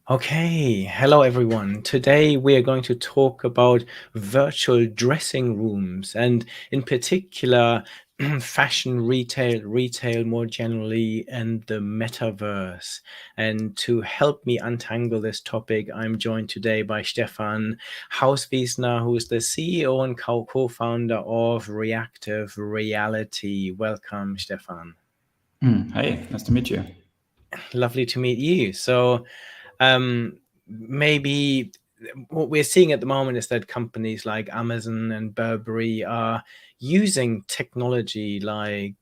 Okay, hello everyone. Today we are going to talk about virtual dressing rooms and in particular fashion retail more generally, and the metaverse. And to help me untangle this topic, I'm joined today by Stefan Hauswiesner, who is the CEO and co-founder of Reactive Reality. Welcome, Stefan. Hey, nice to meet you. Lovely to meet you. So maybe what we're seeing at the moment is that companies like Amazon and Burberry are using technology like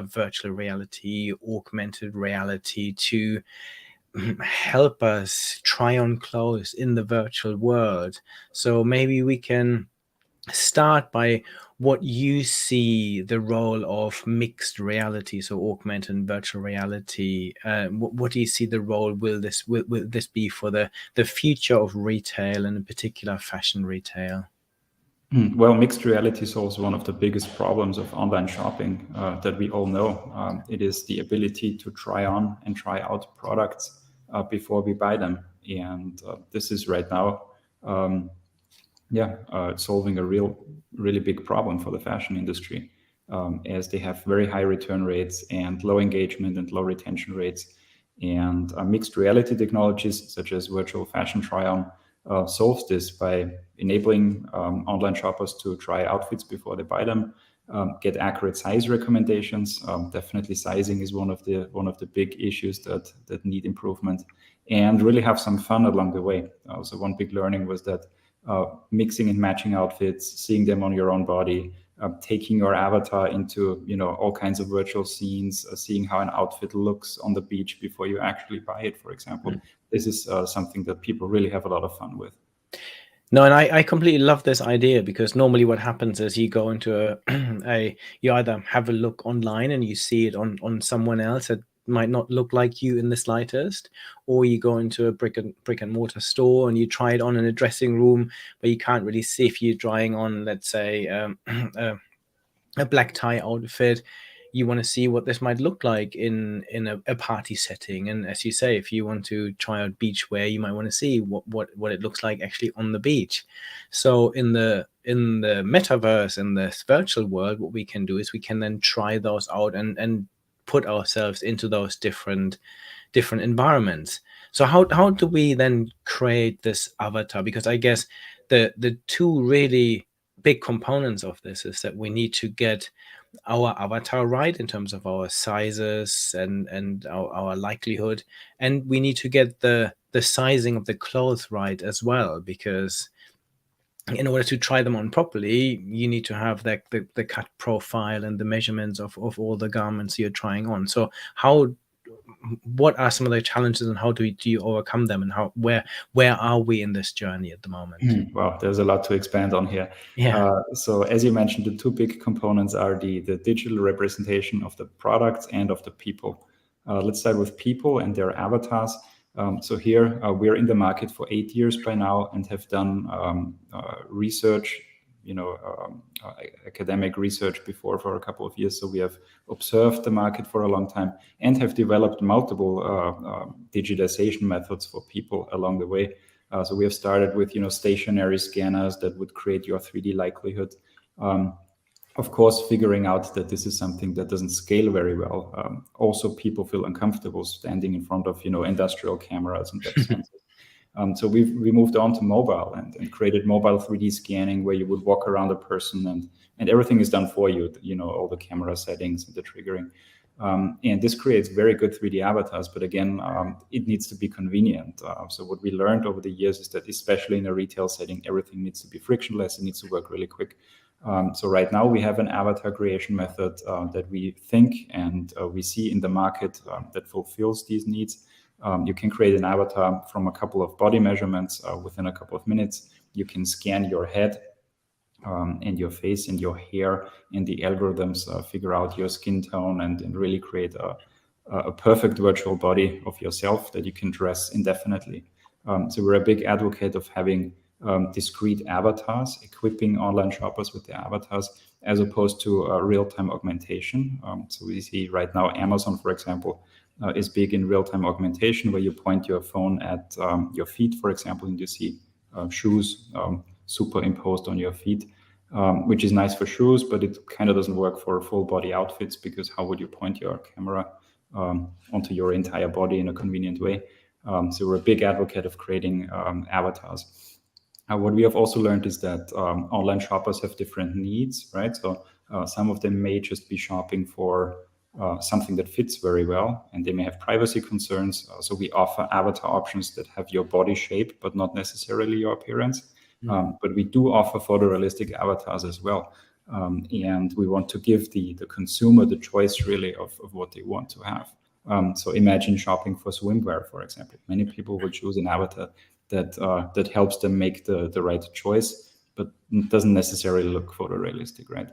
virtual reality, augmented reality to help us try on clothes in the virtual world. So maybe we can start by what you see the role of mixed reality, so augmented and virtual reality. What do you see the role will this be for the future of retail, and in particular fashion retail? Well, mixed reality solves one of the biggest problems of online shopping that we all know. It is the ability to try on and try out products before we buy them. And this is right now, solving a really big problem for the fashion industry, as they have very high return rates and low engagement and low retention rates. And mixed reality technologies such as virtual fashion try-on solves this by enabling online shoppers to try outfits before they buy them, get accurate size recommendations. Definitely, sizing is one of the big issues that need improvement, and really have some fun along the way. So one big learning was that mixing and matching outfits, seeing them on your own body, taking your avatar into all kinds of virtual scenes, seeing how an outfit looks on the beach before you actually buy it, for example. This is something that people really have a lot of fun with. No, and I completely love this idea, because normally what happens is you go into you either have a look online and you see it on someone else that might not look like you in the slightest, or you go into a brick and mortar store and you try it on in a dressing room, but you can't really see if you're trying on, let's say, a black tie outfit. You want to see what this might look like in a party setting, and as you say, if you want to try out beachwear, you might want to see what it looks like actually on the beach. So in the metaverse, in this virtual world, what we can do is we can then try those out and put ourselves into those different environments. So how do we then create this avatar? Because I guess the two really big components of this is that we need to get our avatar right in terms of our sizes and our likelihood, and we need to get the sizing of the clothes right as well, because in order to try them on properly, you need to have the cut profile and the measurements of all the garments you're trying on. So what are some of the challenges, and how do you overcome them, and where are we in this journey at the moment? Well, there's a lot to expand on here. Yeah. So as you mentioned, the two big components are the digital representation of the products and of the people. Let's start with people and their avatars. So here we're in the market for 8 years by now and have done research, academic research before for a couple of years. So we have observed the market for a long time and have developed multiple digitization methods for people along the way. So we have started with stationary scanners that would create your 3D likelihood. Of course, figuring out that this is something that doesn't scale very well. Also, people feel uncomfortable standing in front of industrial cameras and depth sensors. So we moved on to mobile and created mobile 3D scanning, where you would walk around a person and everything is done for you. All the camera settings and the triggering. And this creates very good 3D avatars, but again, it needs to be convenient. So what we learned over the years is that, especially in a retail setting, everything needs to be frictionless. It needs to work really quick. So right now we have an avatar creation method that we think and we see in the market that fulfills these needs. You can create an avatar from a couple of body measurements within a couple of minutes. You can scan your head and your face and your hair, and the algorithms figure out your skin tone and really create a perfect virtual body of yourself that you can dress indefinitely. So we're a big advocate of having discrete avatars, equipping online shoppers with the avatars, as opposed to real-time augmentation. So we see right now Amazon, for example, is big in real-time augmentation, where you point your phone at your feet, for example, and you see shoes superimposed on your feet, which is nice for shoes, but it kind of doesn't work for full body outfits, because how would you point your camera onto your entire body in a convenient way? So we're a big advocate of creating avatars. What we have also learned is that online shoppers have different needs, right? So some of them may just be shopping for something that fits very well, and they may have privacy concerns. So we offer avatar options that have your body shape, but not necessarily your appearance. But we do offer photorealistic avatars as well. And we want to give the consumer the choice really of what they want to have. So imagine shopping for swimwear, for example. Many people will choose an avatar that helps them make the right choice, but doesn't necessarily look photorealistic, right?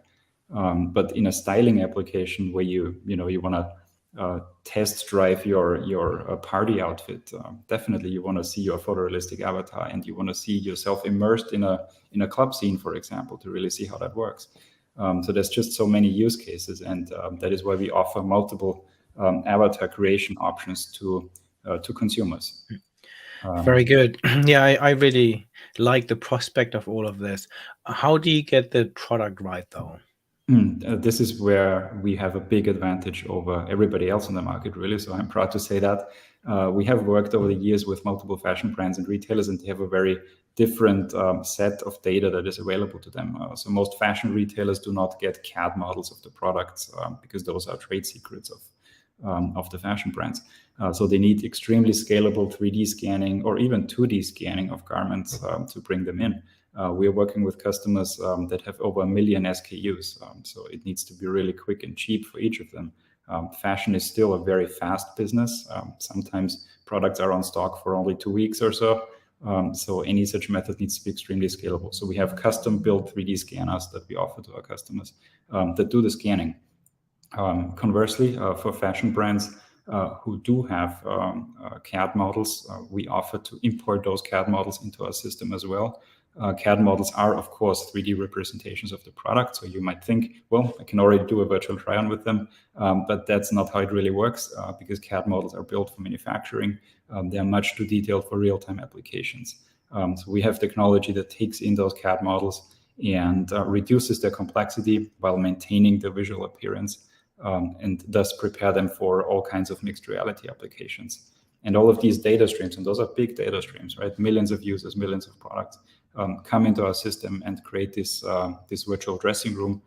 But in a styling application where you want to test drive your party outfit, definitely you want to see your photorealistic avatar, and you want to see yourself immersed in a club scene, for example, to really see how that works. So there's just so many use cases, and that is why we offer multiple avatar creation options to consumers. Very good. Yeah, I really like the prospect of all of this. How do you get the product right, though? This is where we have a big advantage over everybody else in the market, really. So I'm proud to say that we have worked over the years with multiple fashion brands and retailers, and they have a very different set of data that is available to them. So most fashion retailers do not get CAD models of the products because those are trade secrets of the fashion brands. So they need extremely scalable 3D scanning or even 2D scanning of garments to bring them in. We are working with customers that have over 1 million SKUs, so it needs to be really quick and cheap for each of them. Fashion is still a very fast business. Sometimes products are on stock for only 2 weeks or so. So any such method needs to be extremely scalable. So we have custom-built 3D scanners that we offer to our customers that do the scanning. Conversely, for fashion brands who do have CAD models, we offer to import those CAD models into our system as well. CAD models are, of course, 3D representations of the product. So you might think, well, I can already do a virtual try-on with them, but that's not how it really works because CAD models are built for manufacturing. They are much too detailed for real-time applications. So we have technology that takes in those CAD models and reduces their complexity while maintaining the visual appearance and thus prepare them for all kinds of mixed reality applications. And all of these data streams, and those are big data streams, right? Millions of users, millions of products come into our system and create this virtual dressing room,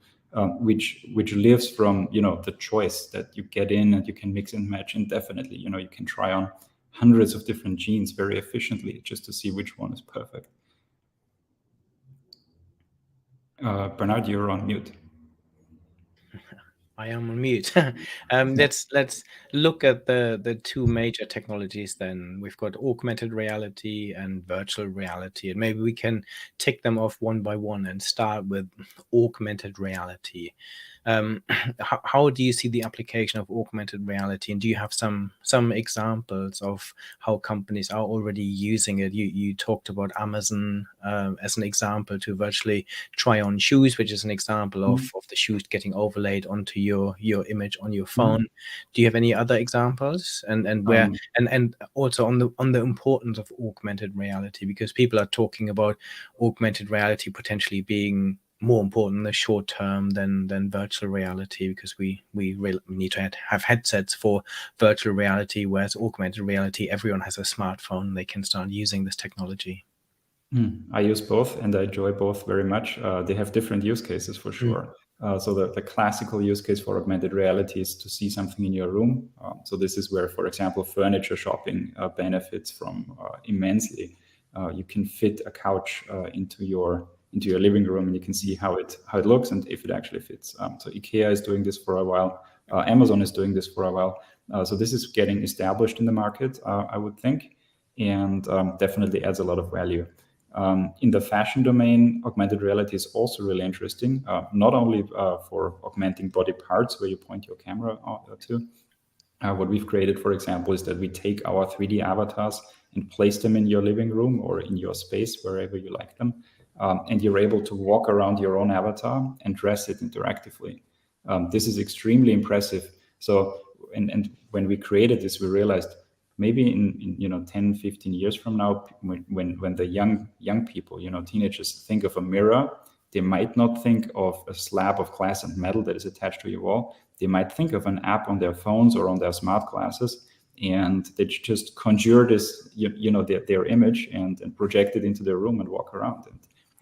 which lives from the choice that you get in and you can mix and match indefinitely. You can try on hundreds of different jeans very efficiently just to see which one is perfect. Bernard, you're on mute. I am on mute. Let's look at the two major technologies then. We've got augmented reality and virtual reality, and maybe we can tick them off one by one and start with augmented reality. How do you see the application of augmented reality, and do you have some examples of how companies are already using it? You talked about Amazon as an example to virtually try on shoes, which is an example of the shoes getting overlaid onto your image on your phone. Do you have any other examples? And where and also on the importance of augmented reality, because people are talking about augmented reality potentially being more important in the short term than virtual reality, because we really need to have headsets for virtual reality, whereas augmented reality, everyone has a smartphone, they can start using this technology. I use both and I enjoy both very much. They have different use cases for sure. So the classical use case for augmented reality is to see something in your room. So this is where, for example, furniture shopping benefits from immensely. You can fit a couch into your living room, and you can see how it looks and if it actually fits. So IKEA is doing this for a while. Amazon is doing this for a while. So this is getting established in the market, I would think, and definitely adds a lot of value. In the fashion domain, augmented reality is also really interesting, not only for augmenting body parts where you point your camera to. What we've created, for example, is that we take our 3D avatars and place them in your living room or in your space, wherever you like them. And you're able to walk around your own avatar and dress it interactively. This is extremely impressive. So and when we created this, we realized maybe in 10, 15 years from now, when the young people, teenagers, think of a mirror, they might not think of a slab of glass and metal that is attached to your wall. They might think of an app on their phones or on their smart glasses, and they just conjure this, their image and project it into their room and walk around.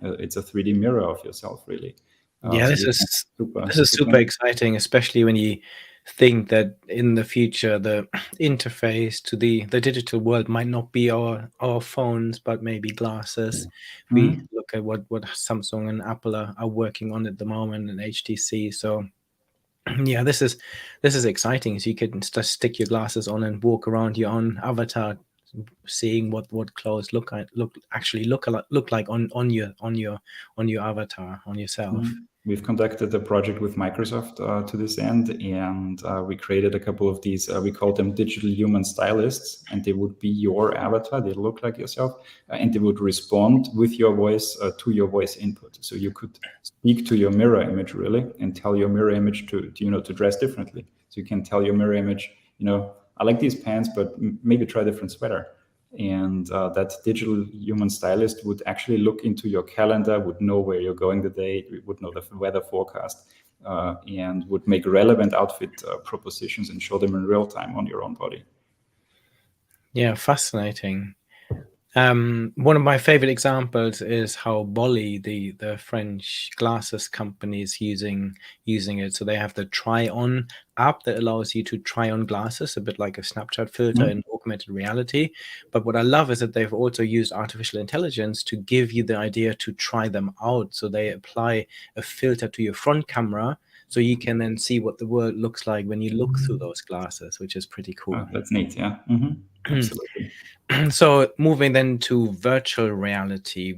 And it's a 3D mirror of yourself, really. Yeah, So this is super super exciting, especially when you think that in the future the interface to the digital world might not be our phones, but maybe glasses. If we Mhm. look at what Samsung and Apple are working on at the moment, and HTC. So yeah, this is exciting. So you can just stick your glasses on and walk around your own avatar, seeing what clothes look like on your avatar, on yourself. We've conducted a project with Microsoft to this end, and we created a couple of these. We call them digital human stylists, and they would be your avatar. They look like yourself, and they would respond with your voice to your voice input. So you could speak to your mirror image really, and tell your mirror image to dress differently. So you can tell your mirror image, I like these pants, but maybe try a different sweater. And that digital human stylist would actually look into your calendar, would know where you're going the day, would know the weather forecast, and would make relevant outfit propositions and show them in real time on your own body. Yeah, fascinating. One of my favorite examples is how Bolly, the French glasses company, is using it. So they have the Try On app that allows you to try on glasses, a bit like a Snapchat filter in augmented reality. But what I love is that they've also used artificial intelligence to give you the idea to try them out. So they apply a filter to your front camera, so you can then see what the world looks like when you look through those glasses, which is pretty cool. That's neat, yeah. Absolutely. So moving then to virtual reality,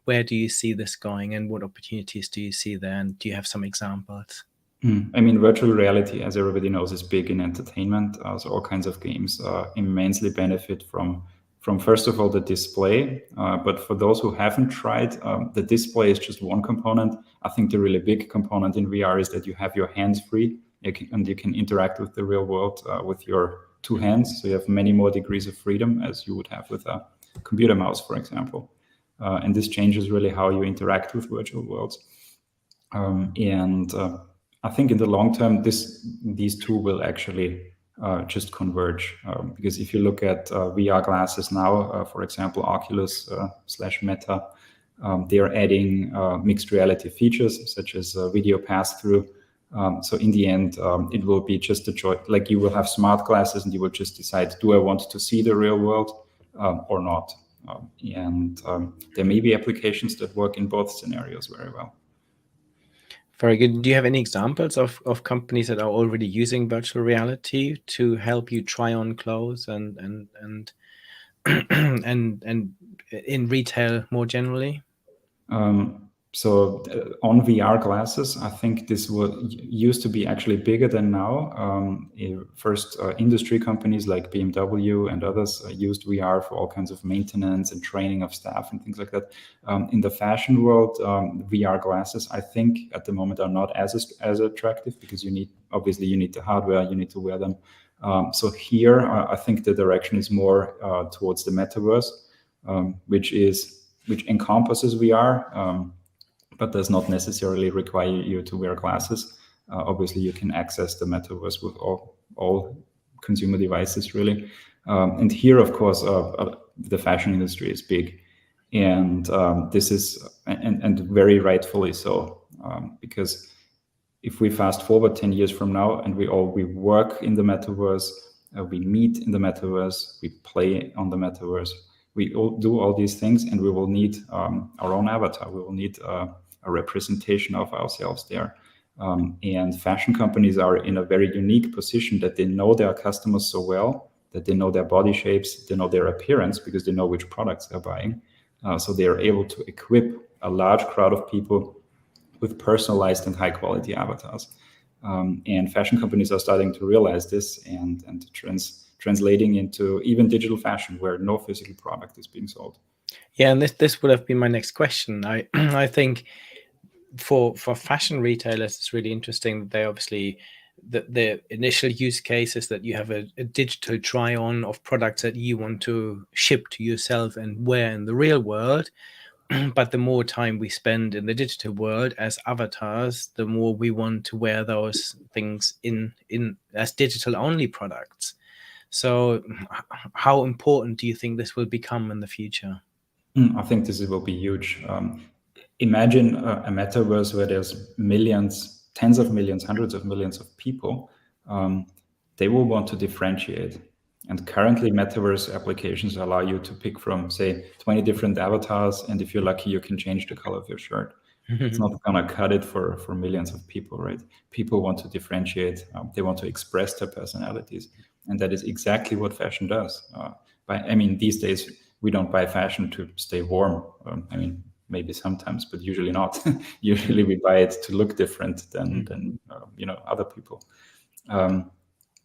where do you see this going, and what opportunities do you see there? And do you have some examples? I mean, virtual reality, as everybody knows, is big in entertainment. So all kinds of games immensely benefit from first of all the display. But for those who haven't tried, the display is just one component. I think the really big component in VR is that you have your hands free, and you can interact with the real world with your two hands. So you have many more degrees of freedom as you would have with a computer mouse, for example. And this changes really how you interact with virtual worlds. And I think in the long term, these two will actually just converge. Because if you look at VR glasses now, for example, Oculus / Meta, they are adding mixed reality features such as video pass-through. So in the end, it will be just a choice. Like you will have smart glasses, and you will just decide: do I want to see the real world or not? And there may be applications that work in both scenarios very well. Very good. Do you have any examples of companies that are already using virtual reality to help you try on clothes and and in retail more generally? So on VR glasses, I think this used to be actually bigger than now. First, industry companies like BMW and others used VR for all kinds of maintenance and training of staff and things like that. In the fashion world, VR glasses, I think at the moment are not as attractive, because you need the hardware, you need to wear them. So here, I think the direction is more towards the metaverse, which encompasses VR. But does not necessarily require you to wear glasses. Obviously, you can access the metaverse with all consumer devices, really. And here, of course, the fashion industry is big, and this is and very rightfully so, because if we fast forward 10 years from now, and we work in the metaverse, we meet in the metaverse, we play on the metaverse, we all do all these things, and we will need our own avatar. We will need a representation of ourselves there. And fashion companies are in a very unique position that they know their customers so well, that they know their body shapes, they know their appearance, because they know which products they're buying. So they are able to equip a large crowd of people with personalized and high quality avatars. And fashion companies are starting to realize this and translating into even digital fashion, where no physical product is being sold. Yeah, and this would have been my next question. I I think for fashion retailers, it's really interesting that they obviously the initial use case is that you have a digital try on of products that you want to ship to yourself and wear in the real world. But the more time we spend in the digital world as avatars, the more we want to wear those things in as digital only products. So how important do you think this will become in the future? I think this will be huge. Imagine a metaverse where there's millions, tens of millions, hundreds of millions of people. They will want to differentiate. And currently, metaverse applications allow you to pick from, say, 20 different avatars. And if you're lucky, you can change the color of your shirt. It's not going to cut it for millions of people, right? People want to differentiate. They want to express their personalities. And that is exactly what fashion does. These days, we don't buy fashion to stay warm. Maybe sometimes, but usually not. Usually we buy it to look different than other people,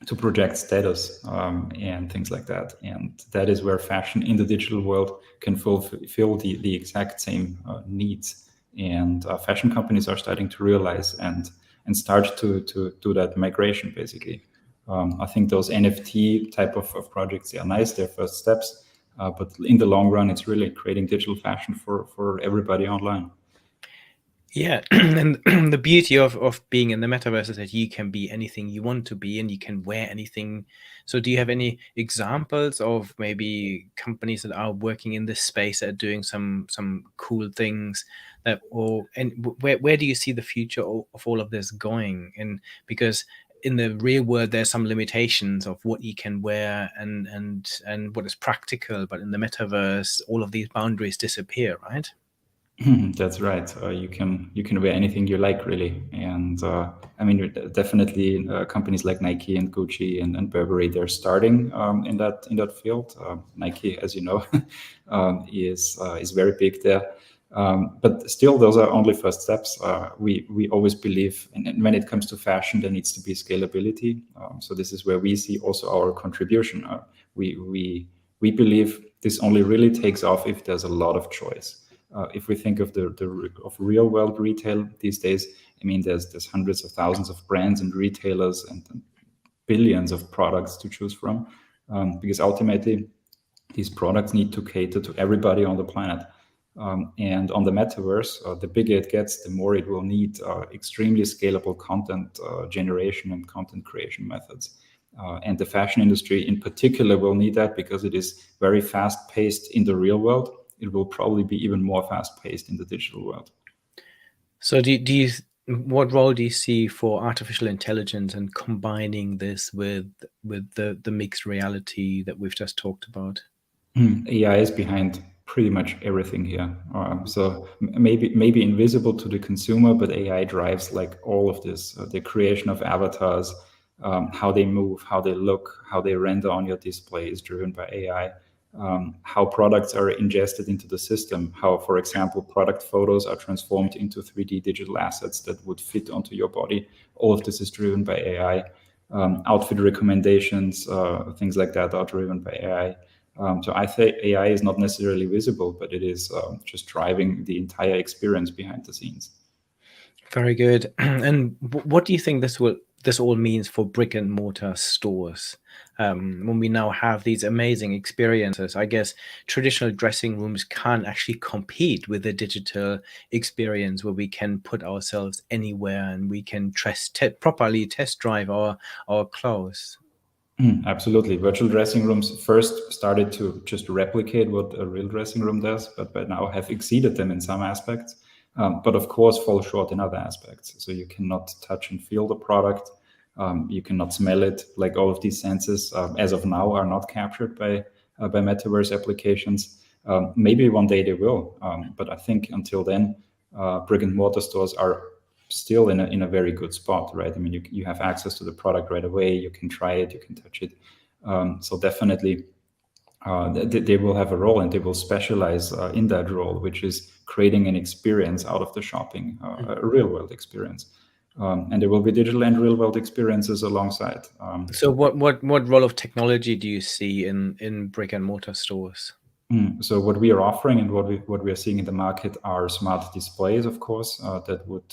to project status and things like that. And that is where fashion in the digital world can fulfill the exact same needs. And fashion companies are starting to realize and start to do that migration, basically. I think those NFT type of projects, they are nice, they're first steps. But in the long run, it's really creating digital fashion for everybody online. Yeah, and the beauty of being in the metaverse is that you can be anything you want to be and you can wear anything. So do you have any examples of maybe companies that are working in this space that are doing some cool things where do you see the future of all of this going? And because in the real world there's some limitations of what you can wear and what is practical, but in the metaverse all of these boundaries disappear, right? That's right. You can wear anything you like, really. And definitely companies like Nike and Gucci and Burberry, they're starting in that field. Nike, as you know, is very big there. But still, those are only first steps. We always believe, and when it comes to fashion, there needs to be scalability. So this is where we see also our contribution. We believe this only really takes off if there's a lot of choice. If we think of of real world retail these days, there's hundreds of thousands of brands and retailers and billions of products to choose from, because ultimately these products need to cater to everybody on the planet. And on the metaverse, the bigger it gets, the more it will need extremely scalable content generation and content creation methods. And the fashion industry in particular will need that because it is very fast paced in the real world. It will probably be even more fast paced in the digital world. So what role do you see for artificial intelligence and combining this with the mixed reality that we've just talked about? AI is behind pretty much everything here. So maybe invisible to the consumer, but AI drives like all of this, the creation of avatars, how they move, how they look, how they render on your display is driven by AI. How products are ingested into the system, how, for example, product photos are transformed into 3D digital assets that would fit onto your body. All of this is driven by AI. Outfit recommendations, things like that are driven by AI. So I think AI is not necessarily visible, but it is just driving the entire experience behind the scenes. Very good. And what do you think this all means for brick and mortar stores? When we now have these amazing experiences, I guess traditional dressing rooms can't actually compete with the digital experience where we can put ourselves anywhere and we can properly test drive our clothes. Absolutely. Virtual dressing rooms first started to just replicate what a real dressing room does, but by now have exceeded them in some aspects, but of course fall short in other aspects. So you cannot touch and feel the product. You cannot smell it. Like all of these senses, as of now, are not captured by metaverse applications. Maybe one day they will, but I think until then, brick and mortar stores are still in a very good spot, right? You have access to the product right away. You can try it, you can touch it. So definitely, they will have a role, and they will specialize in that role, which is creating an experience out of the shopping, a real world experience. And there will be digital and real world experiences alongside. So what role of technology do you see in brick and mortar stores? So what we are offering and what we are seeing in the market are smart displays, of course, that would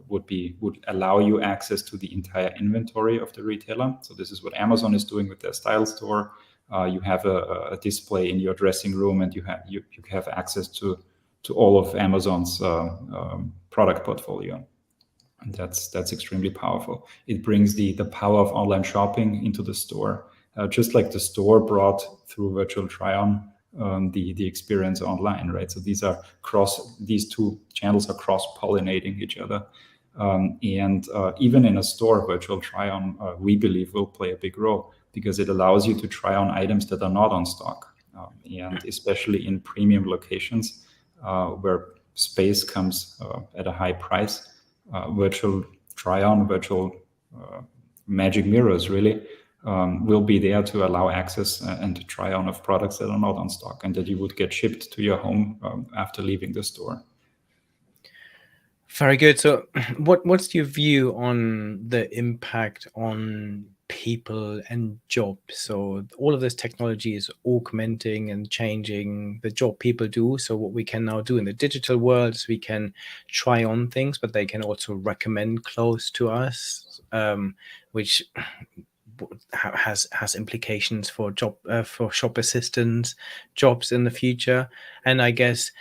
would allow you access to the entire inventory of the retailer. So this is what Amazon is doing with their style store. You have a display in your dressing room, and you have access to all of Amazon's product portfolio. And that's extremely powerful. It brings the power of online shopping into the store, just like the store brought through virtual try-on the experience online, right? So these two channels are cross-pollinating each other. And even in a store, virtual try-on, we believe will play a big role, because it allows you to try on items that are not on stock. And especially in premium locations where space comes at a high price, virtual try-on, virtual magic mirrors really will be there to allow access and to try on of products that are not on stock and that you would get shipped to your home after leaving the store. Very good. So what's your view on the impact on people and jobs? So all of this technology is augmenting and changing the job people do. So what we can now do in the digital world is we can try on things, but they can also recommend clothes to us, which has implications for shop assistants jobs in the future. And I guess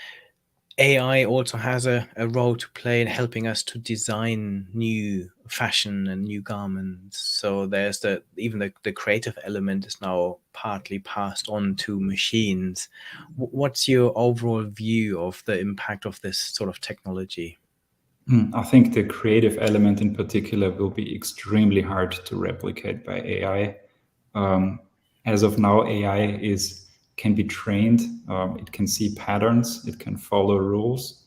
AI also has a role to play in helping us to design new fashion and new garments. So there's even the creative element is now partly passed on to machines. What's your overall view of the impact of this sort of technology? I think the creative element in particular will be extremely hard to replicate by AI. As of now, AI can be trained. It can see patterns. It can follow rules.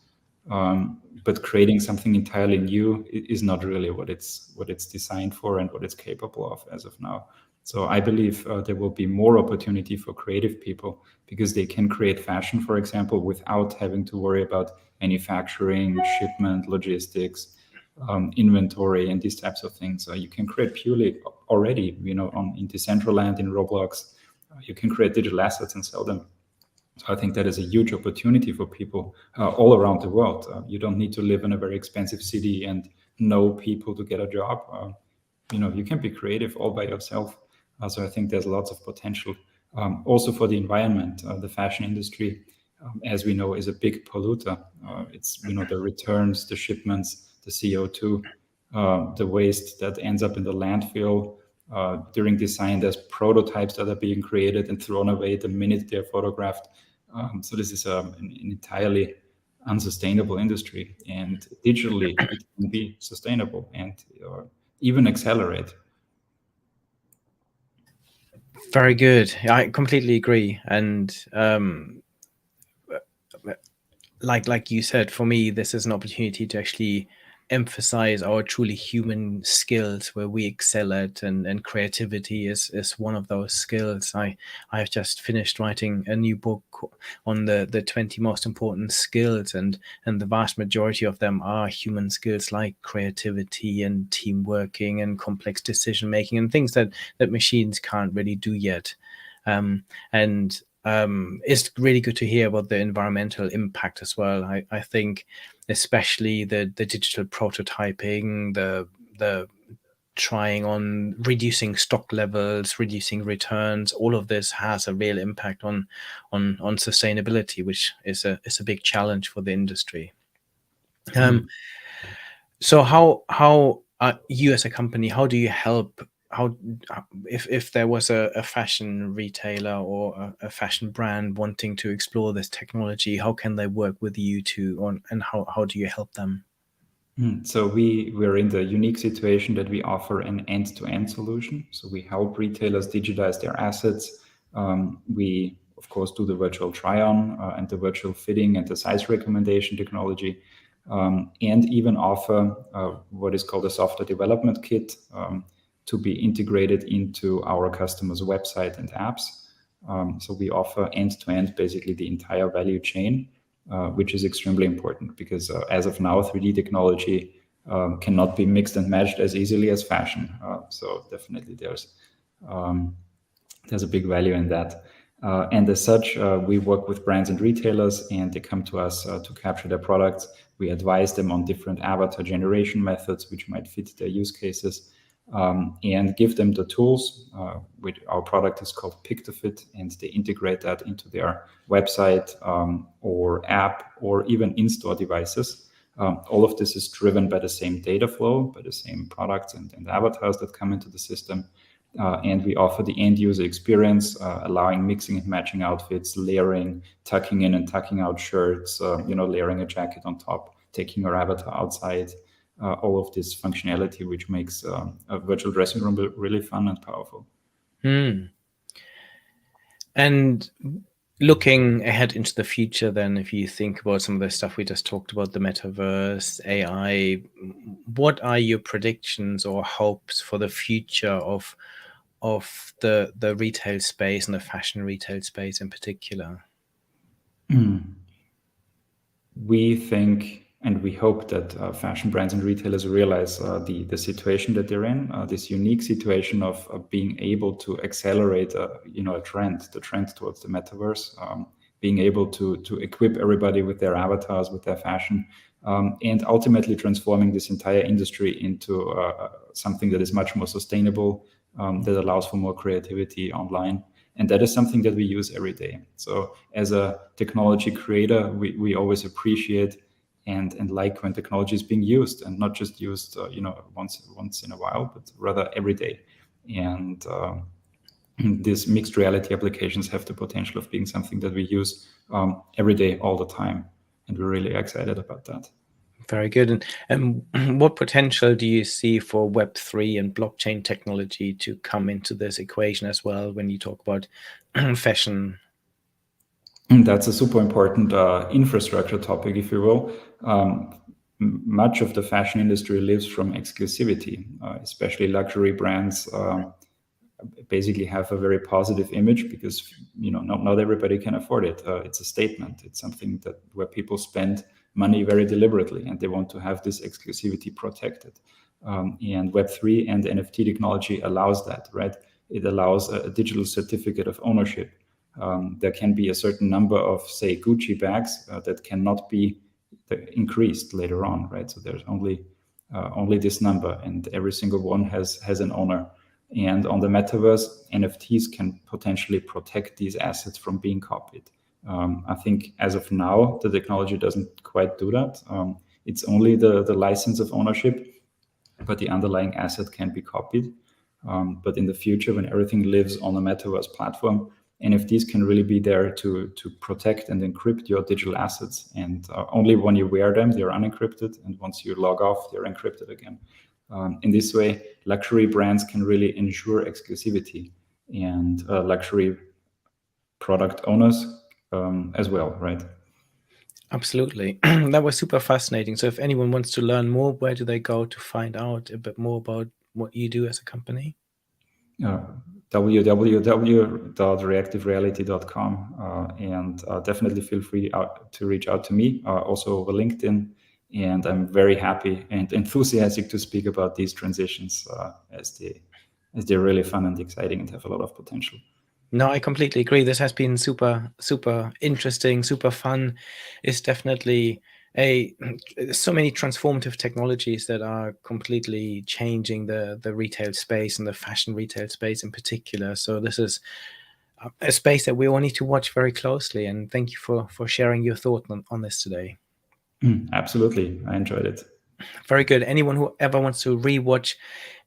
But creating something entirely new is not really what it's designed for and what it's capable of as of now. So I believe there will be more opportunity for creative people, because they can create fashion, for example, without having to worry about manufacturing, shipment, logistics, inventory, and these types of things. You can create purely already, in Decentraland, in Roblox, you can create digital assets and sell them. So I think that is a huge opportunity for people all around the world. You don't need to live in a very expensive city and know people to get a job. You can be creative all by yourself. So I think there's lots of potential. Also for the environment, the fashion industry, as we know, is a big polluter. It's the returns, the shipments, the CO2, the waste that ends up in the landfill. During design, there's prototypes that are being created and thrown away the minute they're photographed. So this is an entirely unsustainable industry, and digitally it can be sustainable and even accelerate. Very good. I completely agree. And like you said, for me, this is an opportunity to actually emphasize our truly human skills where we excel at, and creativity is one of those skills. I have just finished writing a new book on the 20 most important skills, and the vast majority of them are human skills like creativity and team working and complex decision making and things that machines can't really do yet. It's really good to hear about the environmental impact as well. I think especially the digital prototyping, the trying on, reducing stock levels, reducing returns, all of this has a real impact on sustainability, which is a big challenge for the industry. So how you as a company, how do you help? If there was a fashion retailer or a fashion brand wanting to explore this technology, how can they work with you and how do you help them? So we're in the unique situation that we offer an end-to-end solution. So we help retailers digitize their assets. We, of course, do the virtual try-on and the virtual fitting and the size recommendation technology, and even offer what is called a software development kit to be integrated into our customers' website and apps. So we offer end-to-end, basically the entire value chain, which is extremely important because as of now, 3D technology cannot be mixed and matched as easily as fashion. So definitely there's a big value in that. And as such, we work with brands and retailers, and they come to us to capture their products. We advise them on different avatar generation methods which might fit their use cases, and give them the tools. Our product is called Pick to Fit, and they integrate that into their website or app or even in-store devices. All of this is driven by the same data flow, by the same products and avatars that come into the system. And we offer the end user experience, allowing mixing and matching outfits, layering, tucking in and tucking out shirts, layering a jacket on top, taking your avatar outside, all of this functionality, which makes a virtual dressing room really fun and powerful. And looking ahead into the future, then, if you think about some of the stuff we just talked about, the metaverse, AI, what are your predictions or hopes for the future of the retail space and the fashion retail space in particular? We think and we hope that fashion brands and retailers realize the situation that they're in, this unique situation of being able to accelerate a trend, the trend towards the metaverse, being able to equip everybody with their avatars, with their fashion, and ultimately transforming this entire industry into something that is much more sustainable, that allows for more creativity online. And that is something that we use every day. So as a technology creator, we always appreciate and like when technology is being used, and not just used once in a while, but rather every day. And these mixed reality applications have the potential of being something that we use every day, all the time. And we're really excited about that. Very good. And what potential do you see for Web3 and blockchain technology to come into this equation as well when you talk about fashion? That's a super important infrastructure topic, if you will. Much of the fashion industry lives from exclusivity, especially luxury brands basically have a very positive image because not everybody can afford it. It's a statement. It's something that where people spend money very deliberately, and they want to have this exclusivity protected. And Web3 and NFT technology allows that, right? It allows a digital certificate of ownership. There can be a certain number of, say, Gucci bags that cannot be increased later on, right? So there's only this number, and every single one has an owner. And on the metaverse, NFTs can potentially protect these assets from being copied. I think as of now, the technology doesn't quite do that. It's only the license of ownership, but the underlying asset can be copied. But in the future, when everything lives on a metaverse platform, NFTs can really be there to protect and encrypt your digital assets. And only when you wear them, they're unencrypted. And once you log off, they're encrypted again. In this way, luxury brands can really ensure exclusivity, and luxury product owners as well, right? Absolutely. That was super fascinating. So if anyone wants to learn more, where do they go to find out a bit more about what you do as a company? www.reactivereality.com, and definitely feel free to reach out to me, also over LinkedIn. And I'm very happy and enthusiastic to speak about these transitions as they're really fun and exciting and have a lot of potential. No, I completely agree. This has been super, super interesting, super fun. It's definitely so many transformative technologies that are completely changing the retail space and the fashion retail space in particular. So this is a space that we all need to watch very closely. And thank you for sharing your thought on this today. Absolutely. I enjoyed it. Very good. Anyone who ever wants to rewatch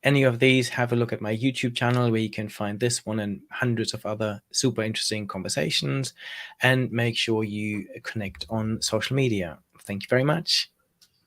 any of these, have a look at my YouTube channel where you can find this one and hundreds of other super interesting conversations, and make sure you connect on social media. Thank you very much.